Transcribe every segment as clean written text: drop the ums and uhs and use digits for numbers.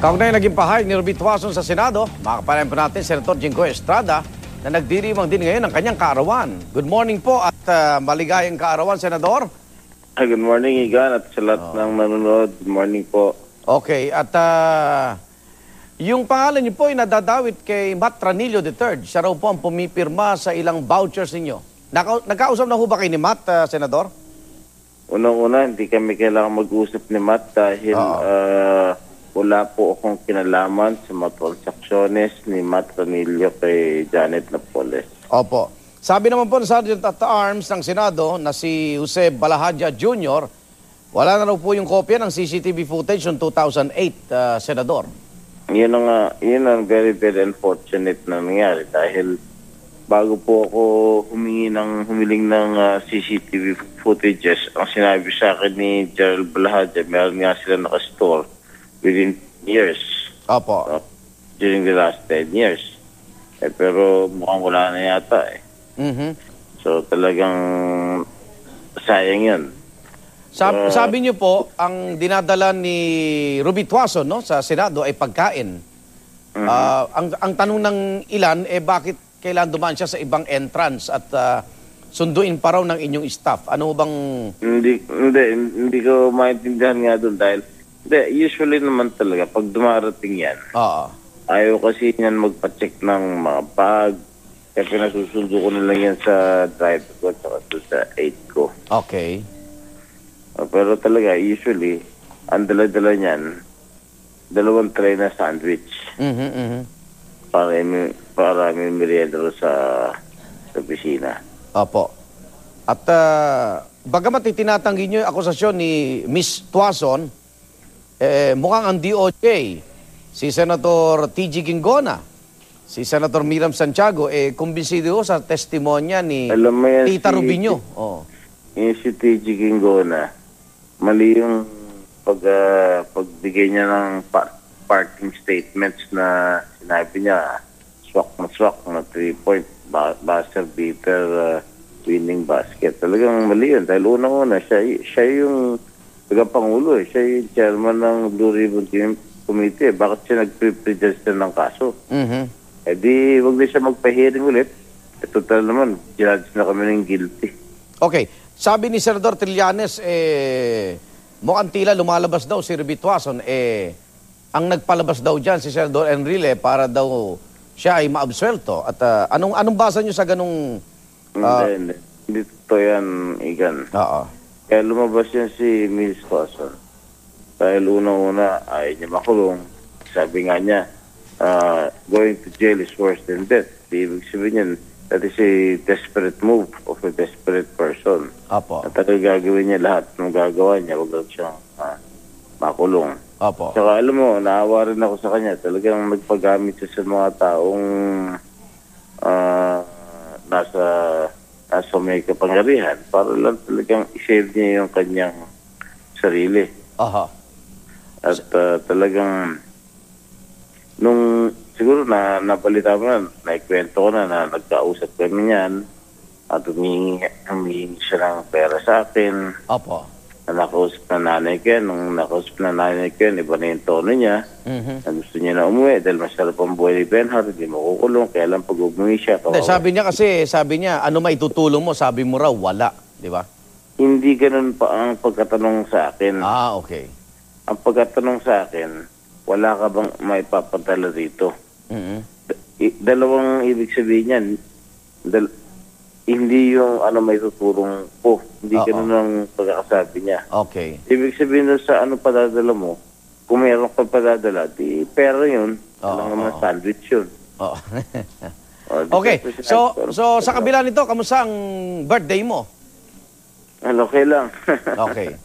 Kaugnay naging pahayag ni Ruby Tuason sa Senado, makapalayan po natin Senator Jinggoy Estrada na nagdiriwang din ngayon ng kanyang kaarawan. Good morning po at maligayang kaarawan, Senador. Good morning, Igan, at sa lahat ng nanonood. Good morning po. Okay, at yung pangalan niyo po ay nadadawit kay Matt Ranillo III. Siya raw po ang pumipirma sa ilang vouchers ninyo. Nagkausap na ho ba kayo ni Matt, Senador? Unang-una, hindi kami kailangan mag-usap ni Matt dahil wala po akong kinalaman sa mga transacciones ni Matt Ranillo kay Janet Napoles. Opo. Sabi naman po ng Sergeant at Arms ng Senado na si Jose Balahadja Jr., wala na raw po yung kopya ng CCTV footage ng 2008, Senador. Yun ang very, very unfortunate na nangyari dahil bago po ako humiling ng CCTV footages, ang sinabi sa akin ni Gerald Balahadja, meron nga sila nakastore within years. Opo. During the last 10 years. Pero mukhang wala na yata eh. So talagang sayang yun. Sabi niyo po, ang dinadala ni Ruby Tuason sa Senado ay pagkain. Ang tanong ng ilan, bakit kailan dumaan siya sa ibang entrance at sunduin pa raw ng inyong staff? Ano bang... Hindi ko maintindihan nga doon dahil usually naman talaga pag dumarating yan, ayaw kasi yan magpa-check ng mga bag, kaya pinasusundo ko na lang yan sa driver ko at sa 8 ko. Okay. Pero talaga, usually, ang dala-dala niyan, 2 tray na sandwich. Para may merienda sa opisina. Opo. At bagamat itinatanggi niyo yung akusasyon ni Miss Tuason, mukhang ang DOJ, si Senator TG Ginggona, si Senator Miriam Santiago, kumbinsido sa testimonya ni Tita Rubinho. Yung si TG Ginggona, mali yung pagbigay niya ng parking statements na sinabi niya, swak na 3-point buzzer beater winning basket. Talagang mali yun. Dahil unang-una, siya yung tagapangulo. Siya yung chairman ng Blue Ribbon Team Committee. Bakit siya nag-pre-register ng kaso? Di wag na siya magpa-hearing ulit. Total naman, judge na kami ng guilty. Okay. Sabi ni Senador Trillanes, mukhang tila lumalabas daw si Ruby Tuason, ang nagpalabas daw dyan si Senador Enrile para daw siya ay maabsuelto. At anong basa nyo sa ganong... Hindi totoo yan, Igan. Kaya lumabas yan si Miss Tuason. Dahil unang-una ay niya makulong. Sabi nga niya, going to jail is worse than death. Ibig sabihin yan, that is a desperate move of a desperate person. Apo. At gagawin niya lahat ng gagawa niya, huwag lang siyang makulong. Apo. Saka alam mo, naawa rin ako sa kanya. Talagang nagpagamit siya sa mga taong nasa may kapangyarihan para lang talagang isave niya yung kanyang sarili. At talagang siguro nabalita mo na, naikwento ko na nagkausap kami niyan at humingi siya ng pera sa akin. Opo. Nakausap na nanay ko yan. Nung nakausap na nanay ko yan, iba na yung tono niya. Na gusto niya na umuwi dahil masarap ang buhay ni Benhar, hindi makukulong. Kaya lang pag umuwi siya. Sabi niya, ano maitutulong mo? Sabi mo raw, wala. Di ba? Hindi ganun pa ang pagkatanong sa akin. Okay. Ang pagkatanong sa akin, wala ka bang maipapadala dito? Dalawang ibig sabihin yan. Hindi yung may tutulong po. Hindi ganun ang pagkakasabi niya. Okay. Ibig sabihin sa padadala mo, kung meron ka padadala, di pera yun. Alam naman sandwich yun. Okay. So sa kabila nito, kamusta ang birthday mo? Okay lang. Okay.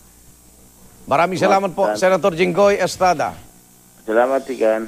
Maraming salamat po, Senator Jinggoy Estrada. Salamat, Igan.